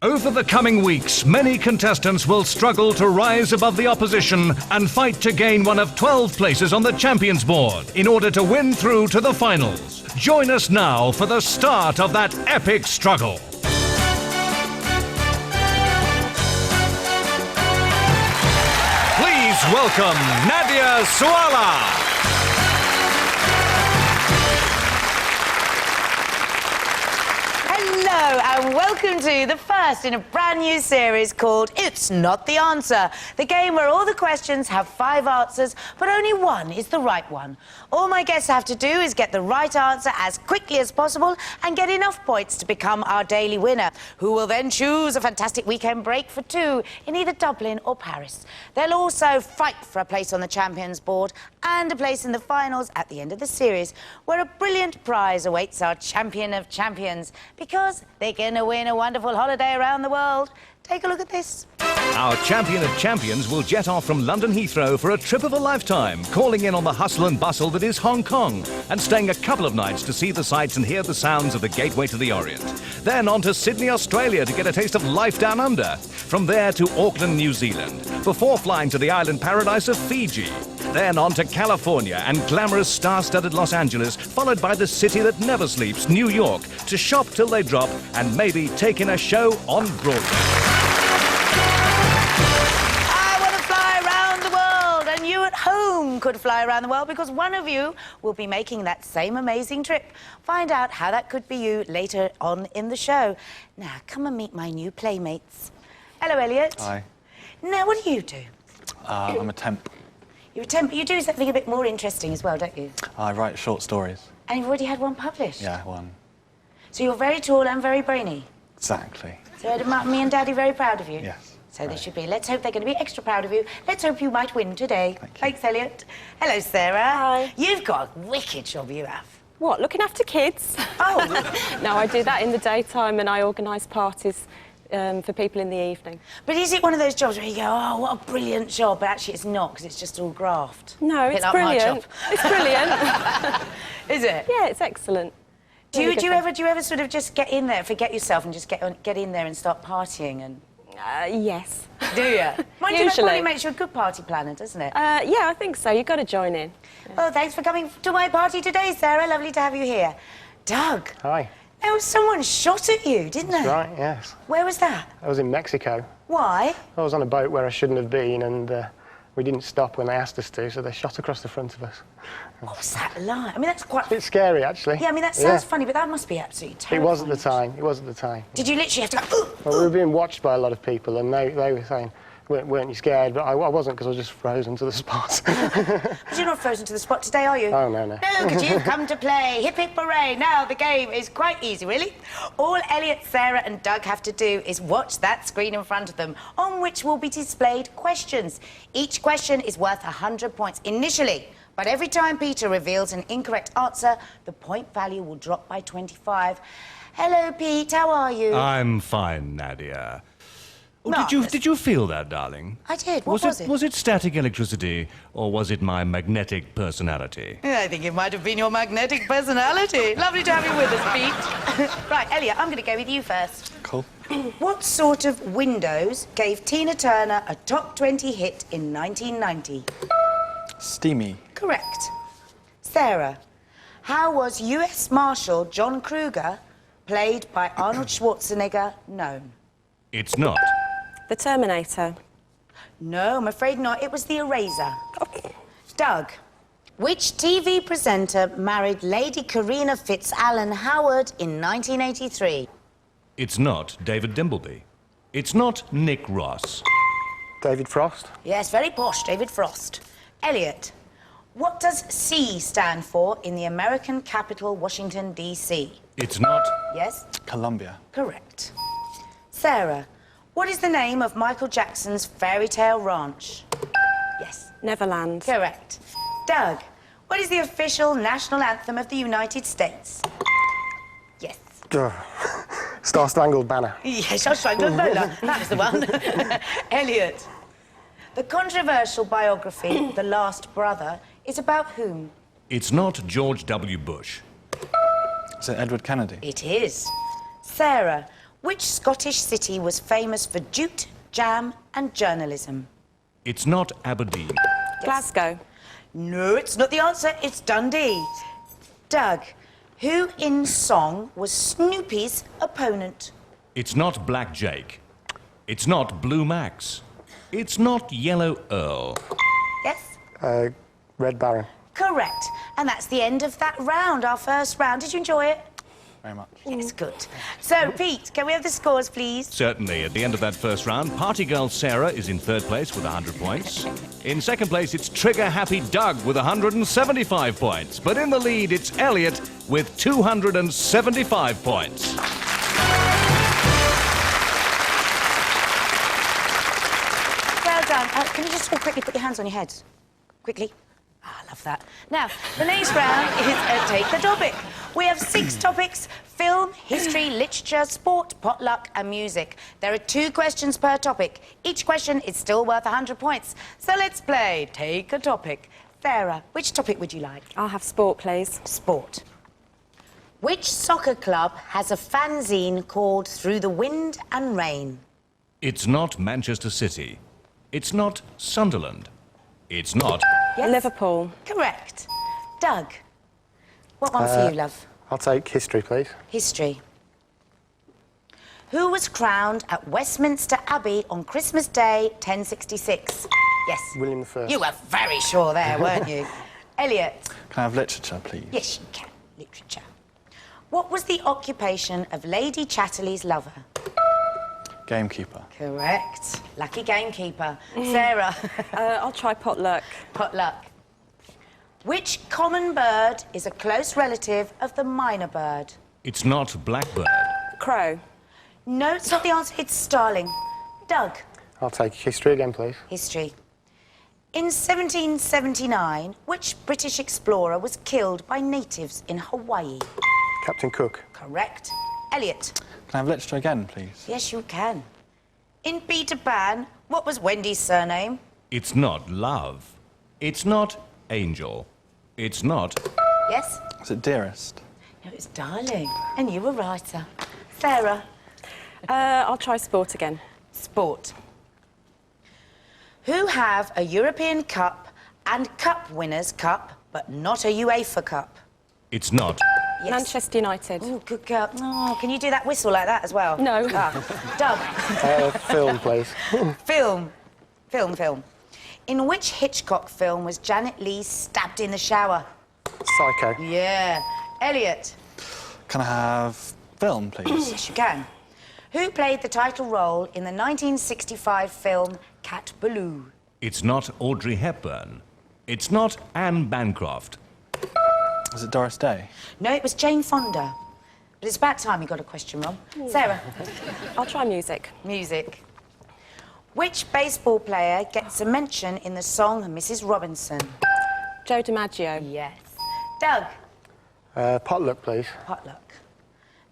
Over the coming weeks, many contestants will struggle to rise above the opposition and fight to gain one of 12 places on the champions board in order to win through to the finals. Join us now for the start of that epic struggle. Please welcome Nadia Suala. Hello and welcome to the first in a brand new series called It's Not the Answer, the game where all the questions have 5 answers but only one is the right one. All my guests have to do is get the right answer as quickly as possible and get enough points to become our daily winner, who will then choose a fantastic weekend break for 2 in either Dublin or Paris. They'll also fight for a place on the champions board and a place in the finals at the end of the series, where a brilliant prize awaits our champion of champions, because they're going to win a wonderful holiday around the world. Take a look at this. Our champion of champions will jet off from London Heathrow for a trip of a lifetime, calling in on the hustle and bustle that is Hong Kong, and staying a couple of nights to see the sights and hear the sounds of the gateway to the Orient. Then on to Sydney, Australia to get a taste of life down under. From there to Auckland, New Zealand, before flying to the island paradise of Fiji. Then on to California and glamorous star-studded Los Angeles, followed by the city that never sleeps, New York, to shop till they drop and maybe take in a show on Broadway. At home could fly around the world, because one of you will be making that same amazing trip. Find out how that could be you later on in the show. Now, come and meet my new playmates. Hello, Elliot. Hi. Now, what do you do? I'm a temp. You're a temp, but you do something a bit more interesting as well, don't you? I write short stories. And you've already had one published? Yeah, one. So you're very tall and very brainy? Exactly. So are me and Daddy very proud of you? Yes. So they should be. Let's hope they're going to be extra proud of you. Let's hope you might win today. Thanks, Elliot. Hello, Sarah. Hi. You've got a wicked job, you have. What, looking after kids? Oh. No, I do that in the daytime, and I organise parties for people in the evening. But is it one of those jobs where you go, oh, what a brilliant job, but actually it's not, because it's just all graft? No, it's brilliant. It's brilliant. Is it? Yeah, it's excellent. Do you ever sort of just get in there, forget yourself, and just get in there and start partying and... Yes. Do you? Mind you, that Usually. probably makes you a good party planner, doesn't it? Yeah, I think so. You've got to join in. Yeah. Oh, thanks for coming to my party today, Sarah. Lovely to have you here. Doug. Hi. There was someone shot at you, didn't they? That's right, yes. Where was that? I was in Mexico. Why? I was on a boat where I shouldn't have been, and we didn't stop when they asked us to, so they shot across the front of us. What was that like? I mean, that's quite... A bit scary, actually. Yeah, I mean, that sounds funny, but that must be absolutely It terrible. was at the time. It was at the time. Did you literally have to go... Well, we were being watched by a lot of people, and they were saying, weren't you scared? But I wasn't, because I was just frozen to the spot. But you're not frozen to the spot today, are you? Oh, no, no. No, because you've come to play. Hip, hip, hooray. Now, the game is quite easy, really. All Elliot, Sarah and Doug have to do is watch that screen in front of them, on which will be displayed questions. Each question is worth 100 points initially, but every time Peter reveals an incorrect answer, the point value will drop by 25. Hello, Pete. How are you? I'm fine, Nadia. Oh, Marvellous. did you feel that, darling? I did. What was it? Was it static electricity, or was it my magnetic personality? I think it might have been your magnetic personality. Lovely to have you with us, Pete. Right, Elliot, I'm going to go with you first. Cool. What sort of Windows gave Tina Turner a top 20 hit in 1990? Steamy. Correct. Sarah, how was US Marshal John Kruger, played by Arnold Schwarzenegger, known? It's not. The Terminator. No, I'm afraid not. It was the Eraser. Doug, which TV presenter married Lady Karina Fitz-Alan Howard in 1983? It's not David Dimbleby. It's not Nick Ross. David Frost. Yes, very posh, David Frost. Elliot, what does C stand for in the American capital, Washington, D.C.? It's not. Yes? Columbia. Correct. Sarah, what is the name of Michael Jackson's fairy tale ranch? Yes. Neverland. Correct. Doug, what is the official national anthem of the United States? Yes. Star Spangled Banner. Yes, I was trying to Lola. That was the one. Elliot, the controversial biography, The Last Brother, is about whom? It's not George W. Bush. Is it Edward Kennedy? It is. Sarah, Which Scottish city was famous for jute, jam and journalism? It's not Aberdeen. Glasgow. No, it's not the answer. It's Dundee. Doug, who in song was Snoopy's opponent? It's not Black Jake. It's not Blue Max. It's not Yellow Earl. Yes? Red Baron. Correct. And that's the end of that round, our first round. Did you enjoy it? Very much. Yes, good. So, Pete, can we have the scores, please? Certainly, at the end of that first round, party girl Sarah is in third place with 100 points. In second place, it's trigger-happy Doug with 175 points. But in the lead, it's Elliot with 275 points. Well done. Can you just all quickly put your hands on your heads? Quickly. Ah, I love that. Now, the next round is Take the Topic. We have 6 topics: film, history, literature, sport, potluck and music. There are 2 questions per topic. Each question is still worth 100 points. So let's play Take a Topic. Sarah, which topic would you like? I'll have sport, please. Sport. Which soccer club has a fanzine called Through the Wind and Rain? It's not Manchester City. It's not Sunderland. It's not... Yes? Liverpool. Correct. Doug, what one for you, love? I'll take history, please. History. Who was crowned at Westminster Abbey on Christmas Day, 1066? Yes. William I. You were very sure there, weren't you? Elliot. Can I have literature, please? Yes, you can. Literature. What was the occupation of Lady Chatterley's lover? Gamekeeper. Correct. Lucky gamekeeper. Sarah. I'll try potluck. Potluck. Which common bird is a close relative of the myna bird? It's not Blackbird. Crow. No, it's not the answer. It's starling. Doug. I'll take history again, please. History. In 1779, which British explorer was killed by natives in Hawaii? Captain Cook. Correct. Elliot. Can I have literature again, please? Yes, you can. In Peter Pan, what was Wendy's surname? It's not Love. It's not Angel. It's not... Yes? Is it dearest? No, it's Darling. And you were writer. Sarah. I'll try sport again. Sport. Who have a European Cup and Cup Winners' Cup, but not a UEFA Cup? It's not... Yes. Manchester United. Oh, good girl. Oh, can you do that whistle like that as well? No. Doug. Film, please. Film. In which Hitchcock film was Janet Leigh stabbed in the shower? Psycho. Yeah. Elliot. Can I have film, please? Yes, you can. Who played the title role in the 1965 film Cat Ballou? It's not Audrey Hepburn. It's not Anne Bancroft. Is it Doris Day? No, it was Jane Fonda. But it's about time you got a question wrong. Sarah. I'll try music. Music. Which baseball player gets a mention in the song Mrs. Robinson? Joe DiMaggio. Yes. Doug. Potluck, please. Potluck.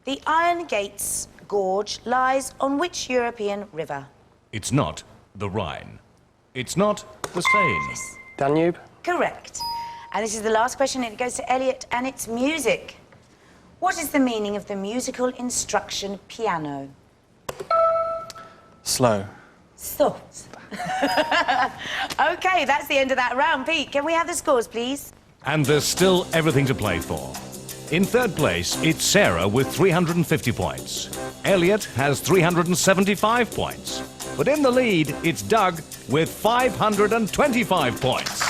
The Iron Gates Gorge lies on which European river? It's not the Rhine. It's not the Seine. Danube. Correct. And this is the last question, and it goes to Elliot, and it's music. What is the meaning of the musical instruction piano? Slow. Thought. OK, that's the end of that round. Pete, can we have the scores, please? And there's still everything to play for. In third place, it's Sarah with 350 points. Elliot has 375 points. But in the lead, it's Doug with 525 points.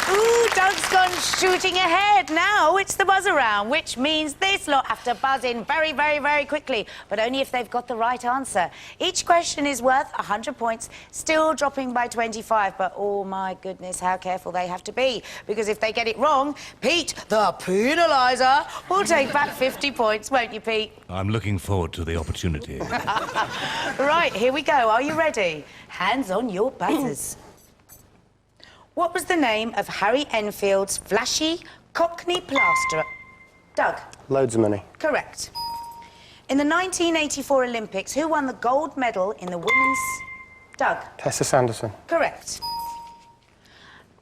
Ooh, Doug's gone shooting ahead. Now it's the buzzer round, which means this lot have to buzz in very, very, very quickly, but only if they've got the right answer. Each question is worth 100 points, still dropping by 25, but oh my goodness, how careful they have to be, because if they get it wrong, Pete, the penaliser, will take back 50 points, won't you, Pete? I'm looking forward to the opportunity. Right, here we go. Are you ready? Hands on your buzzers. What was the name of Harry Enfield's flashy Cockney plasterer? Doug. Loads of money. Correct. In the 1984 Olympics, who won the gold medal in the women's... Doug. Tessa Sanderson. Correct.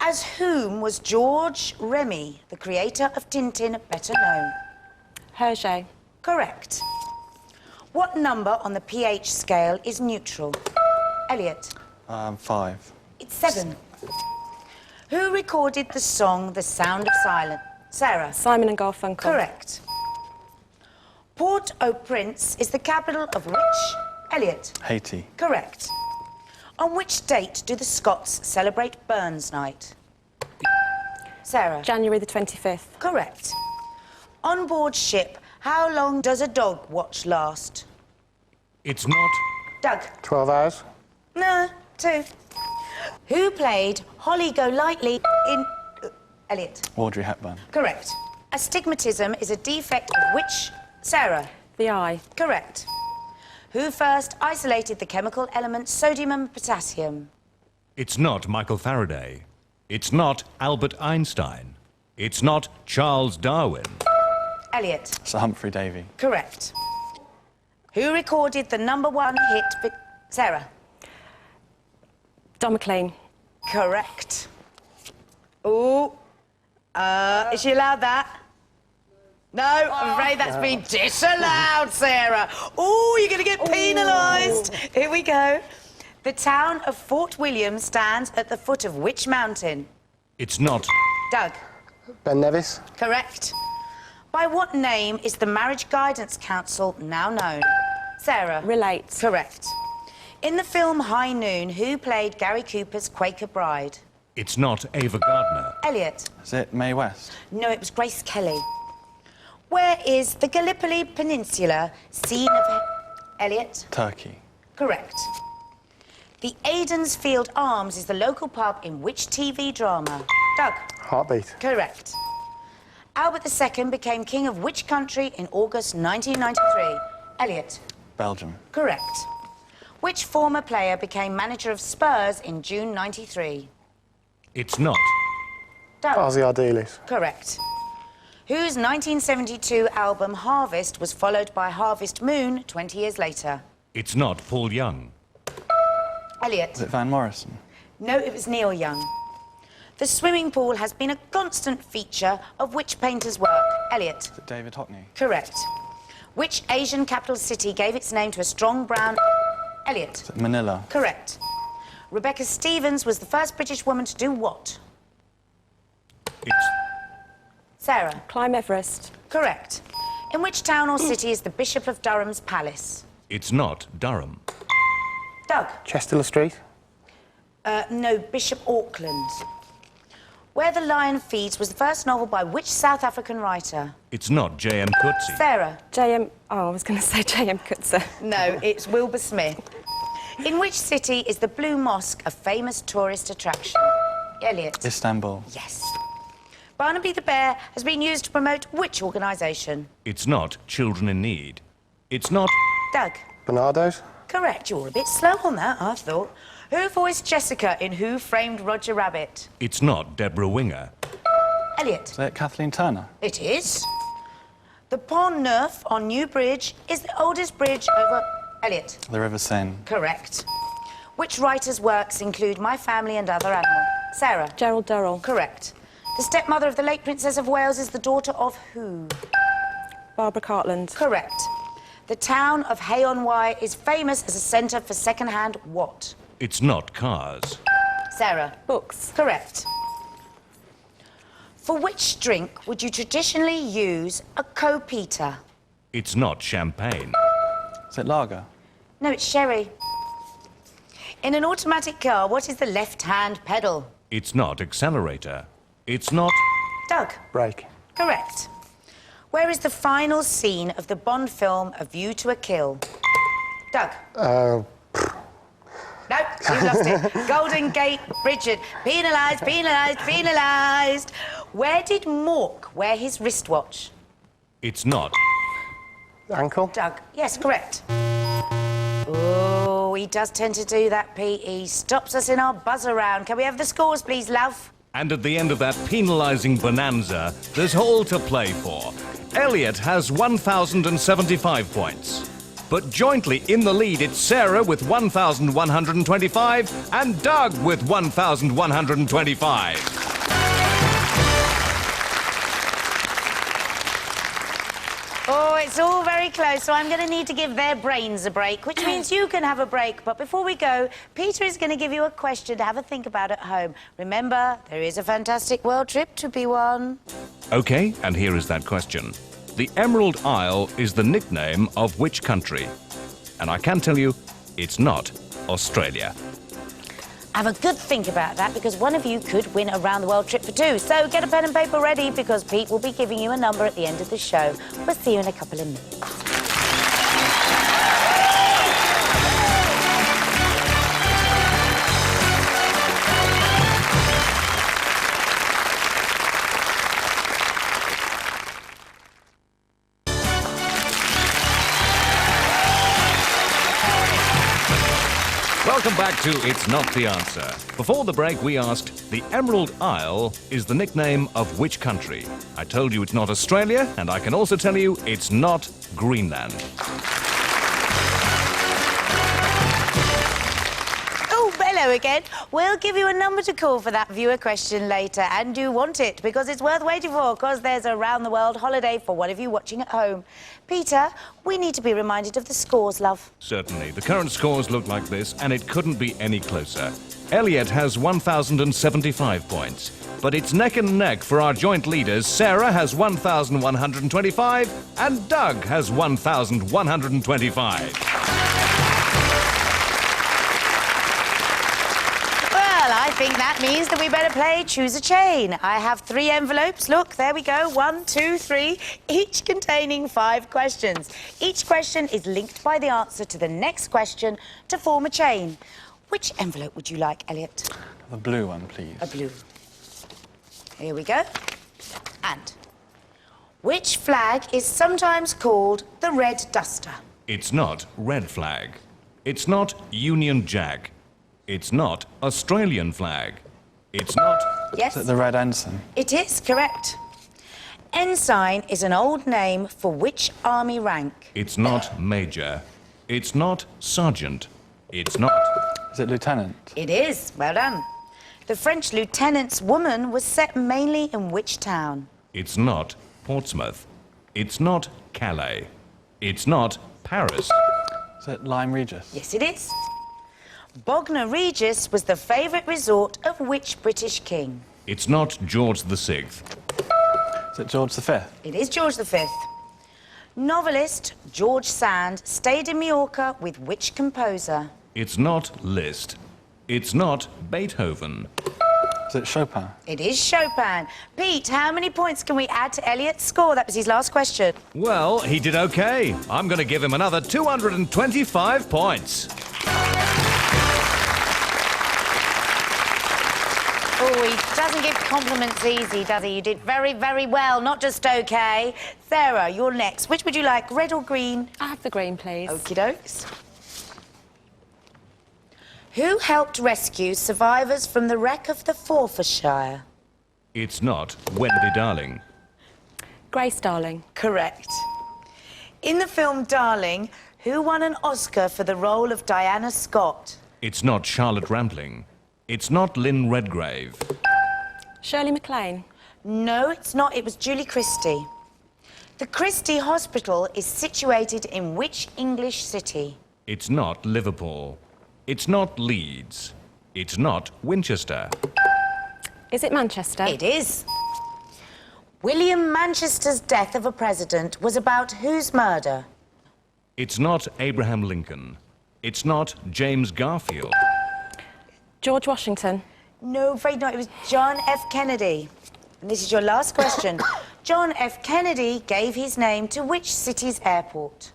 As whom was George Remy, the creator of Tintin, better known? Hergé. Correct. What number on the pH scale is neutral? Elliot. 5. It's 7. Who recorded the song The Sound of Silence? Sarah. Simon and Garfunkel. Correct. Port-au-Prince is the capital of which? Elliot. Haiti. Correct. On which date do the Scots celebrate Burns Night? Sarah. January the 25th. Correct. On board ship, how long does a dog watch last? It's not. Doug. 12 hours. No, 2. Who played Holly Golightly in... Elliot. Audrey Hepburn. Correct. Astigmatism is a defect of which? Sarah. The eye. Correct. Who first isolated the chemical elements sodium and potassium? It's not Michael Faraday. It's not Albert Einstein. It's not Charles Darwin. Elliot. Sir Humphrey Davy. Correct. Who recorded the #1 hit? Sarah. Don McLean. Correct. Ooh. Is she allowed that? No, I'm afraid that's been disallowed, Sarah. Ooh, you're going to get penalised. Here we go. The town of Fort William stands at the foot of which mountain? It's not. Doug. Ben Nevis. Correct. By what name is the Marriage Guidance Council now known? Sarah. Relate. Correct. In the film High Noon, who played Gary Cooper's Quaker Bride? It's not Ava Gardner. Elliot. Is it Mae West? No, it was Grace Kelly. Where is the Gallipoli Peninsula, scene of... Elliot? Turkey. Correct. The Aidensfield Arms is the local pub in which TV drama? Doug? Heartbeat. Correct. Albert II became king of which country in August 1993? Elliot? Belgium. Correct. Which former player became manager of Spurs in June 93? It's not. Doug? Ozzy Ardiles. Correct. Whose 1972 album Harvest was followed by Harvest Moon 20 years later? It's not Paul Young. Elliot? Is it Van Morrison? No, it was Neil Young. The swimming pool has been a constant feature of which painter's work? Elliot? Is it David Hockney? Correct. Which Asian capital city gave its name to a strong brown... Elliot? Is it Manila? Correct. Rebecca Stevens was the first British woman to do what? It's... Sarah? Climb Everest. Correct. In which town or city is the Bishop of Durham's palace? It's not Durham. Doug? Chester Street. No, Bishop Auckland. Where the Lion Feeds was the first novel by which South African writer? It's not J.M. Coetzee. Sarah? J.M. Oh, I was going to say J.M. Coetzee. No, it's Wilbur Smith. In which city is the Blue Mosque a famous tourist attraction? Elliot? Istanbul. Yes. Barnaby the Bear has been used to promote which organisation? It's not Children in Need. It's not... Doug? Bernardo's. Correct. You were a bit slow on that, I thought. Who voiced Jessica in Who Framed Roger Rabbit? It's not Deborah Winger. Elliot? Is it Kathleen Turner? It is. The Pont Neuf on New Bridge is the oldest bridge over... Elliot? The River Seine. Correct. Which writer's works include My Family and Other Animals? Sarah? Gerald Durrell. Correct. The stepmother of the late Princess of Wales is the daughter of who? Barbara Cartland. Correct. The town of Hay-on-Wye is famous as a centre for second-hand what? It's not Cars. Sarah? Books. Correct. For which drink would you traditionally use a copita? It's not Champagne. Is it lager? No, it's sherry. In an automatic car, what is the left-hand pedal? It's not Accelerator. It's not... Doug? Brake. Correct. Where is the final scene of the Bond film A View to a Kill? Doug? No, you lost it. Golden Gate Bridge. Penalised, penalised, penalised. Where did Mork wear his wristwatch? It's not. Ankle. Doug? Yes, correct. Oh, he does tend to do that, Pete. He stops us in our buzz around. Can we have the scores, please, love? And at the end of that penalising bonanza, there's all to play for. Elliot has 1,075 points. But jointly in the lead, it's Sarah with 1,125 and Doug with 1,125. Oh, it's all very close, so I'm going to need to give their brains a break, which means you can have a break. But before we go, Peter is going to give you a question to have a think about at home. Remember, there is a fantastic world trip to be won. OK, and here is that question. The Emerald Isle is the nickname of which country? And I can tell you, it's not Australia. Have a good think about that, because one of you could win a round-the-world trip for two. So get a pen and paper ready, because Pete will be giving you a number at the end of the show. We'll see you in a couple of minutes. Welcome back to It's Not the Answer. Before the break, we asked, the Emerald Isle is the nickname of which country? I told you it's not Australia, and I can also tell you it's not Greenland. Oh, hello again. We'll give you a number to call for that viewer question later, and do want it, because it's worth waiting for, because there's a round-the-world holiday for one of you watching at home. Peter, we need to be reminded of the scores, love. Certainly. The current scores look like this, and it couldn't be any closer. Elliot has 1,075 points, but it's neck and neck for our joint leaders. Sarah has 1,125, and Doug has 1,125. Well, I think that means that we better play Choose a Chain. I have 3 envelopes. Look, there we go. 1, 2, 3, each containing 5 questions. Each question is linked by the answer to the next question to form a chain. Which envelope would you like, Elliot? The blue one, please. A blue. Here we go. And which flag is sometimes called the Red Duster? It's not red flag. It's not Union Jack. It's not Australian flag. It's not... Yes? Is it the red ensign? It is, correct. Ensign is an old name for which army rank? It's not major. It's not sergeant. It's not... Is it lieutenant? It is. Well done. The French lieutenant's woman was set mainly in which town? It's not Portsmouth. It's not Calais. It's not Paris. Is it Lyme Regis? Yes, it is. Bognor Regis was the favourite resort of which British king? It's not George VI. Is it George V? It is George V. Novelist George Sand stayed in Majorca with which composer? It's not Liszt. It's not Beethoven. Is it Chopin? It is Chopin. Pete, how many points can we add to Elliot's score? That was his last question. Well, he did okay. I'm going to give him another 225 points. Oh, he doesn't give compliments easy, does he? You did very, very well, not just okay. Sarah, you're next. Which would you like, red or green? I have the green, please. Okie dokes. Who helped rescue survivors from the wreck of the Forfarshire? It's not Wendy Darling. Grace Darling. Correct. In the film Darling, who won an Oscar for the role of Diana Scott? It's not Charlotte Rampling. It's not Lynn Redgrave. Shirley MacLaine. No, it's not. It was Julie Christie. The Christie Hospital is situated in which English city? It's not Liverpool. It's not Leeds. It's not Winchester. Is it Manchester? It is. William Manchester's death of a president was about whose murder? It's not Abraham Lincoln. It's not James Garfield. George Washington. No, afraid not. It was John F. Kennedy. And this is your last question. John F. Kennedy gave his name to which city's airport?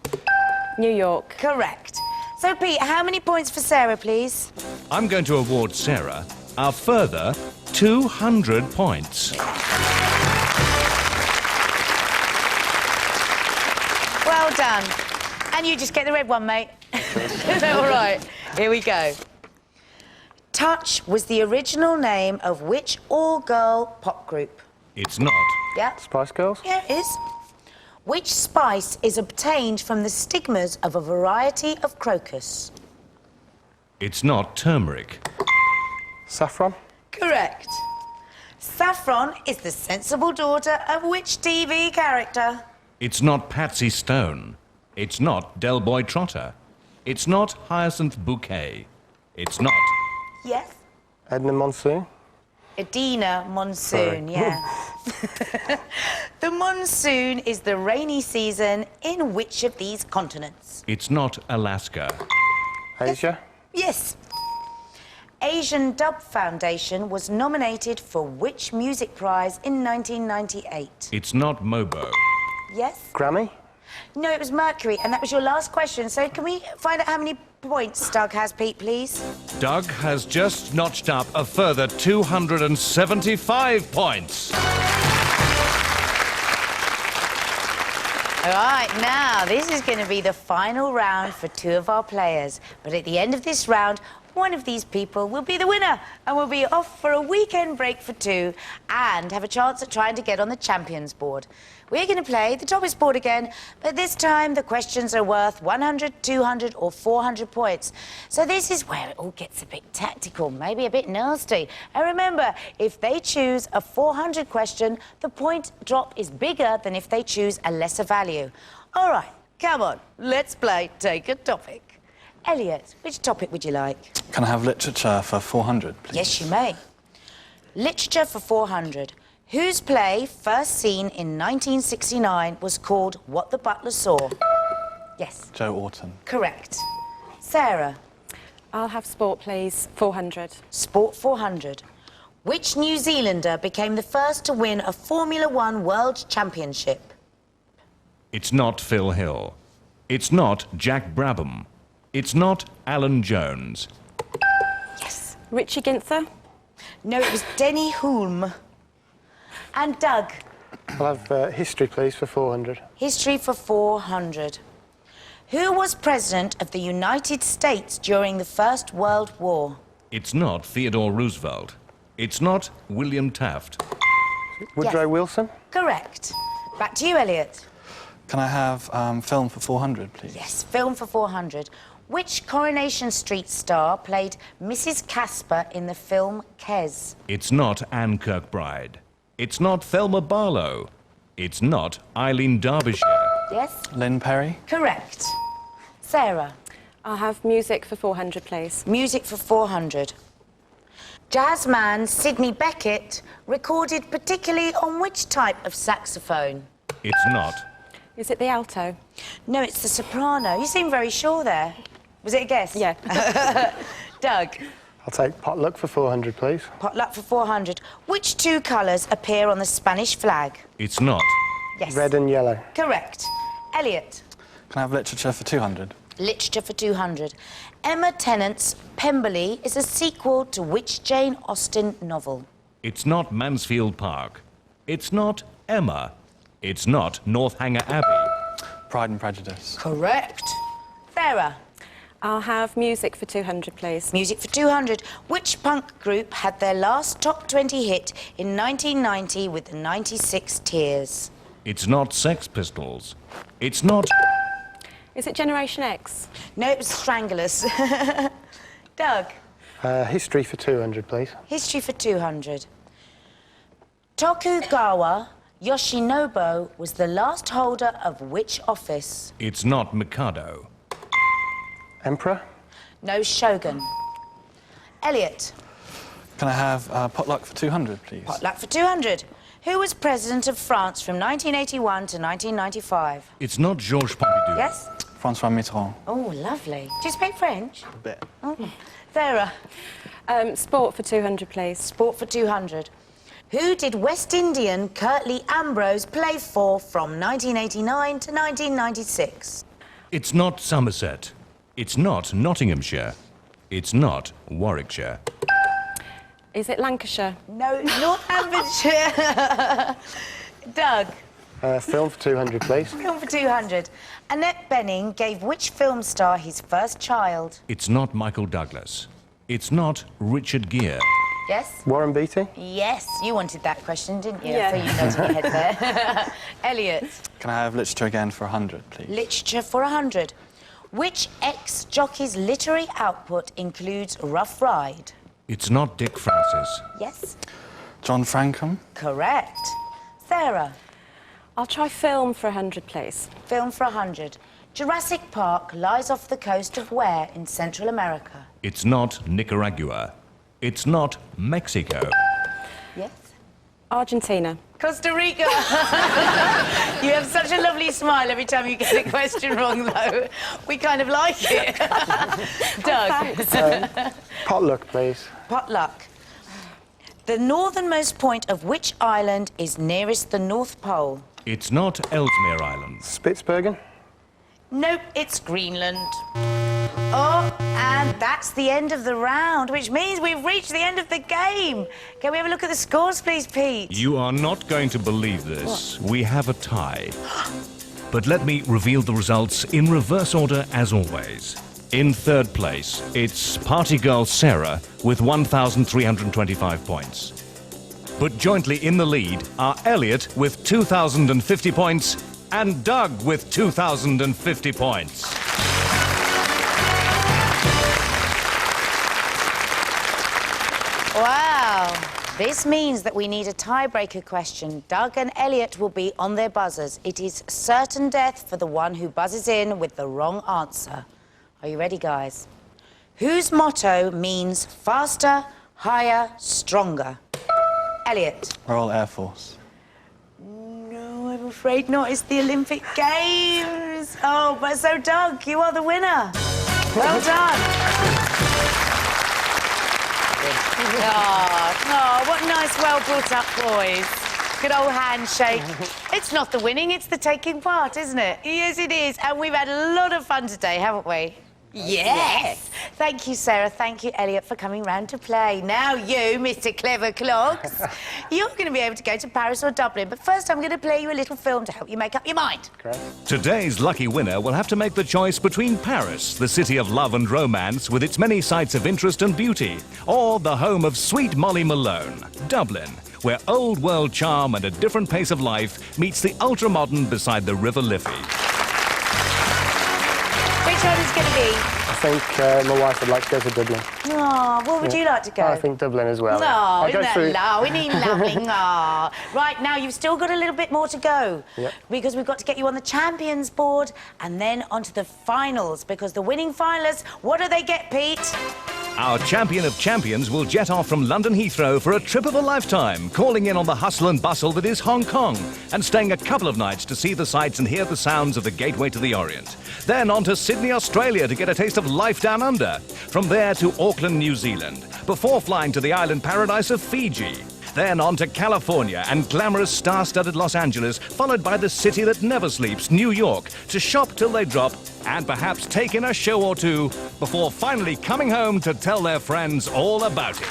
New York. Correct. So, Pete, how many points for Sarah, please? I'm going to award Sarah a further 200 points. Well done. And you just get the red one, mate. Is that all right? Here we go. Touch was the original name of which all-girl pop group? It's not. Yeah? Spice Girls? Yeah, it is. Which spice is obtained from the stigmas of a variety of crocus? It's not turmeric. Saffron. Correct. Saffron is the sensible daughter of which TV character? It's not Patsy Stone. It's not Del Boy Trotter. It's not Hyacinth Bouquet. It's not... Yes. Edna Monsoon. Edina Monsoon, Sorry. yeah. The monsoon is the rainy season in which of these continents? It's not Alaska. Asia. Yes. Asian Dub Foundation was nominated for which music prize in 1998? It's not Mobo. Yes? Grammy. No, it was Mercury, and that was your last question. So can we find out how many points Doug has, Pete, please? Doug has just notched up a further 275 points. All right, now, this is going to be the final round for two of our players. But at the end of this round, one of these people will be the winner and will be off for a weekend break for two and have a chance at trying to get on the champions board. We're going to play the Thomas board again, but this time the questions are worth 100, 200 or 400 points. So this is where it all gets a bit tactical, maybe a bit nasty. And remember, if they choose a 400 question, the point drop is bigger than if they choose a lesser value. All right, come on, let's play Take a Topic. Elliot, which topic would you like? Can I have literature for 400, please? Yes, you may. Literature for 400. Whose play, first seen in 1969, was called What the Butler Saw? Yes. Joe Orton. Correct. Sarah, I'll have sport, please. 400. Sport 400. Which New Zealander became the first to win a Formula One World Championship? It's not Phil Hill. It's not Jack Brabham. It's not Alan Jones. Yes. Richie Ginther. No, it was Denny Hulme. And Doug, I'll have history, please, for 400. history for 400. Who was President of the United States during the First World War? It's not Theodore Roosevelt. It's not William Taft. Woodrow Yes. Wilson. Correct. Back to you, Elliot. Can I have film for 400, please? Yes, film for 400. Which Coronation Street star played Mrs. Casper in the film Kes? It's not Anne Kirkbride. It's not Thelma Barlow. It's not Eileen Derbyshire. Yes? Lynn Perry. Correct. Sarah, I'll have music for 400, please. music for 400. Jazzman Sidney Beckett recorded particularly on which type of saxophone? It's not. Is it the alto? No, it's the soprano. You seem very sure there. Was it a guess? Yeah. Doug, I'll take potluck for 400, please. potluck for 400. Which two colours appear on the Spanish flag? It's not. Yes. Red and yellow. Correct. Elliot, Can I have literature for 200? literature for 200. Emma Tennant's Pemberley is a sequel to which Jane Austen novel? It's not Mansfield Park. It's not Emma. It's not Northanger Abbey. Pride and Prejudice. Correct. Sarah, I'll have music for 200, please. music for 200. Which punk group had their last top 20 hit in 1990 with the 96 Tears? It's not Sex Pistols. It's not... Is it Generation X? No, it was Stranglers. Doug, History for 200, please. history for 200. Tokugawa Yoshinobu was the last holder of which office? It's not Mikado. Emperor. No, Shogun. Elliot, Can I have potluck for 200, please? potluck for 200. Who was president of France from 1981 to 1995? It's not Georges Pompidou. Yes? Francois Mitterrand. Oh, lovely. Do you speak French? A bit. Oh. Sarah, Sport for 200, please. sport for 200. Who did West Indian Curtly Ambrose play for from 1989 to 1996? It's not Somerset. It's not Nottinghamshire. It's not Warwickshire. Is it Lancashire? No, Northamptonshire. Doug, Film for 200, please. film for 200. Annette Bening gave which film star his first child? It's not Michael Douglas. It's not Richard Gere. Yes? Warren Beatty. Yes, you wanted that question, didn't you? Yeah. So you nodded your head there. Elliot, Can I have literature again for 100, please? literature for 100. Which ex-jockey's literary output includes Rough Ride? It's not Dick Francis. Yes? John Frankham. Correct. Sarah, I'll try film for 100, please. film for 100. Jurassic Park lies off the coast of where in Central America? It's not Nicaragua. It's not Mexico. Yes? Argentina. Costa Rica. You have such a lovely smile every time you get a question wrong, though. We kind of like it. Doug, Potluck, please. potluck. The northernmost point of which island is nearest the North Pole? It's not Ellesmere Island. Spitsbergen. Nope, it's Greenland. Oh, and that's the end of the round, which means we've reached the end of the game. Can we have a look at the scores, please, Pete? You are not going to believe this. We have a tie. But let me reveal the results in reverse order as always. In third place, it's party girl Sarah with 1,325 points. But jointly in the lead are Elliot with 2,050 points and Doug with 2,050 points. Wow. This means that we need a tiebreaker question. Doug and Elliot will be on their buzzers. It is certain death for the one who buzzes in with the wrong answer. Are you ready, guys? Whose motto means faster, higher, stronger? Elliot. Royal Air Force. No, I'm afraid not. It's the Olympic Games. Oh, but so Doug, you are the winner. Well done. Oh, what nice, well-brought-up boys. Good old handshake. It's not the winning, it's the taking part, isn't it? Yes, it is. And we've had a lot of fun today, haven't we? Yes. Thank you, Sarah. Thank you, Elliot, for coming round to play. Now you, Mr. Clever Clogs, you're going to be able to go to Paris or Dublin. But first, I'm going to play you a little film to help you make up your mind. Great. Today's lucky winner will have to make the choice between Paris, the city of love and romance with its many sites of interest and beauty, or the home of sweet Molly Malone, Dublin, where old world charm and a different pace of life meets the ultra-modern beside the River Liffey. Which one is going to be? I think my wife would like to go to Dublin. Oh, where would you like to go? I think Dublin as well. No, I'll isn't go that through- low? We need loving. Aw. Right, now you've still got a little bit more to go. Yep. Because we've got to get you on the champions board and then onto the finals. Because the winning finalists, what do they get, Pete? Our champion of champions will jet off from London Heathrow for a trip of a lifetime, calling in on the hustle and bustle that is Hong Kong, and staying a couple of nights to see the sights and hear the sounds of the gateway to the Orient. Then on to Sydney, Australia to get a taste of life down under. From there to Auckland, New Zealand, before flying to the island paradise of Fiji. Then on to California and glamorous star-studded Los Angeles, followed by the city that never sleeps, New York, to shop till they drop and perhaps take in a show or two before finally coming home to tell their friends all about it.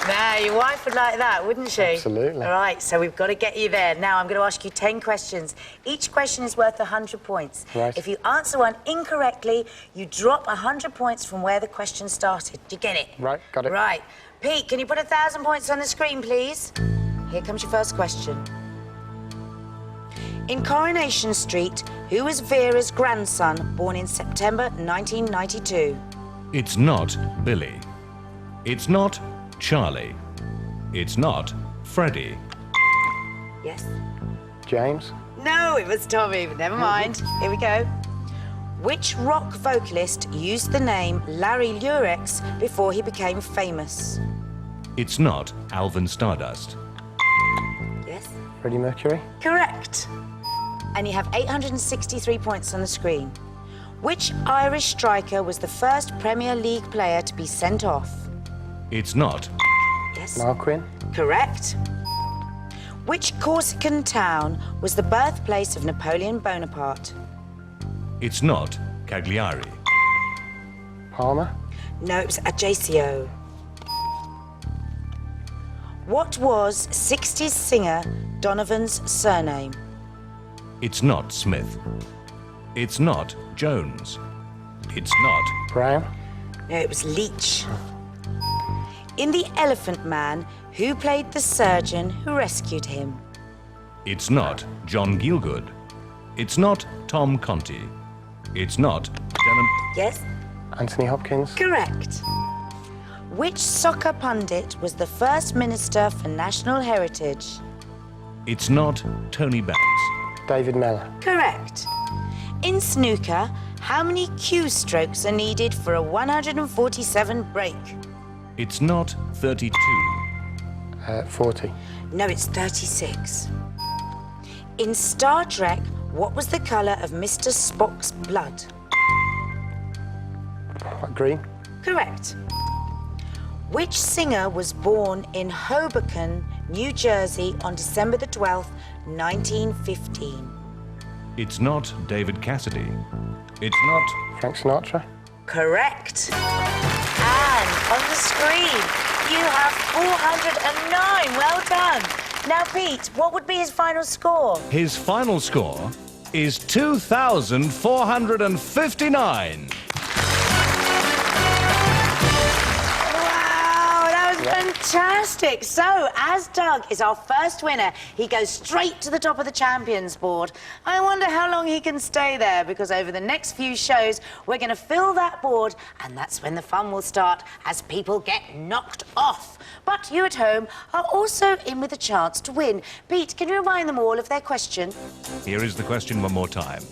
Now, your wife would like that, wouldn't she? Absolutely. All right, so we've got to get you there. Now, I'm going to ask you 10 questions. Each question is worth 100 points. Right. If you answer one incorrectly, you drop 100 points from where the question started. Do you get it? Right, got it. Right. Pete, can you put 1,000 points on the screen, please? Here comes your first question. In Coronation Street, who was Vera's grandson, born in September 1992? It's not Billy. It's not Charlie. It's not Freddie. Yes? James. No, it was Tommy, but never mind. Here we go. Which rock vocalist used the name Larry Lurex before he became famous? It's not Alvin Stardust. Yes? Freddie Mercury. Correct. And you have 863 points on the screen. Which Irish striker was the first Premier League player to be sent off? It's not. Yes? Niall Quinn. Correct. Which Corsican town was the birthplace of Napoleon Bonaparte? It's not Cagliari. Palmer. No, it was Ajaccio. What was 60s singer Donovan's surname? It's not Smith. It's not Jones. It's not. Brown. No, it was Leech. In The Elephant Man, who played the surgeon who rescued him? It's not John Gielgud. It's not Tom Conti. It's not Denham. Yes? Anthony Hopkins. Correct. Which soccer pundit was the first Minister for National Heritage? It's not Tony Banks. David Mellor. Correct. In snooker, how many cue strokes are needed for a 147 break? It's not 32. 40. No, it's 36. In Star Trek, what was the colour of Mr. Spock's blood? Green. Correct. Which singer was born in Hoboken, New Jersey on December the 12th, 1915? It's not David Cassidy. It's not. Frank Sinatra. Correct. And on the screen, you have 409. Well done. Now, Pete, what would be his final score? His final score is 2,459. Fantastic. So, as Doug is our first winner, he goes straight to the top of the champions board. I wonder how long he can stay there, because over the next few shows, we're going to fill that board, and that's when the fun will start as people get knocked off. But you at home are also in with a chance to win. Pete, can you remind them all of their question? Here is the question one more time.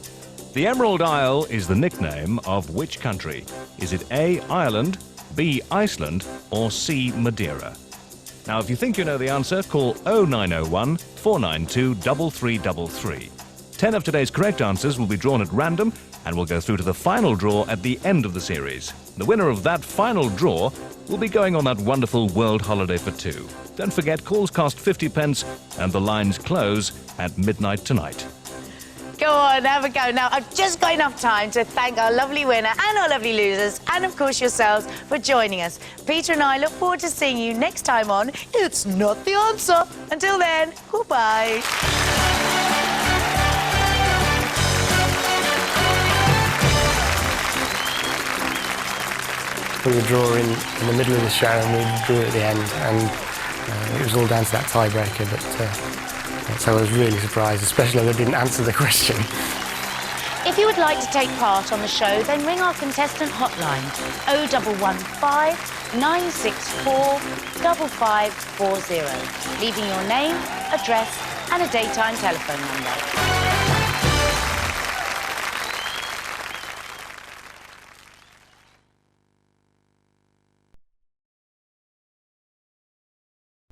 The Emerald Isle is the nickname of which country? Is it A, Ireland, B, Iceland, or C, Madeira? Now, if you think you know the answer, call 0901 492 3333. 10 of today's correct answers will be drawn at random and will go through to the final draw at the end of the series. The winner of that final draw will be going on that wonderful world holiday for two. Don't forget, calls cost 50 pence and the lines close at midnight tonight. Go on, have a go. Now, I've just got enough time to thank our lovely winner and our lovely losers, and of course yourselves, for joining us. Peter and I look forward to seeing you next time on It's Not the Answer. Until then, goodbye. We were drawing in the middle of the show and we drew at the end, and it was all down to that tiebreaker, but so I was really surprised, especially they didn't answer the question. If you would like to take part on the show, then ring our contestant hotline 0115 964 5540, leaving your name, address and a daytime telephone number.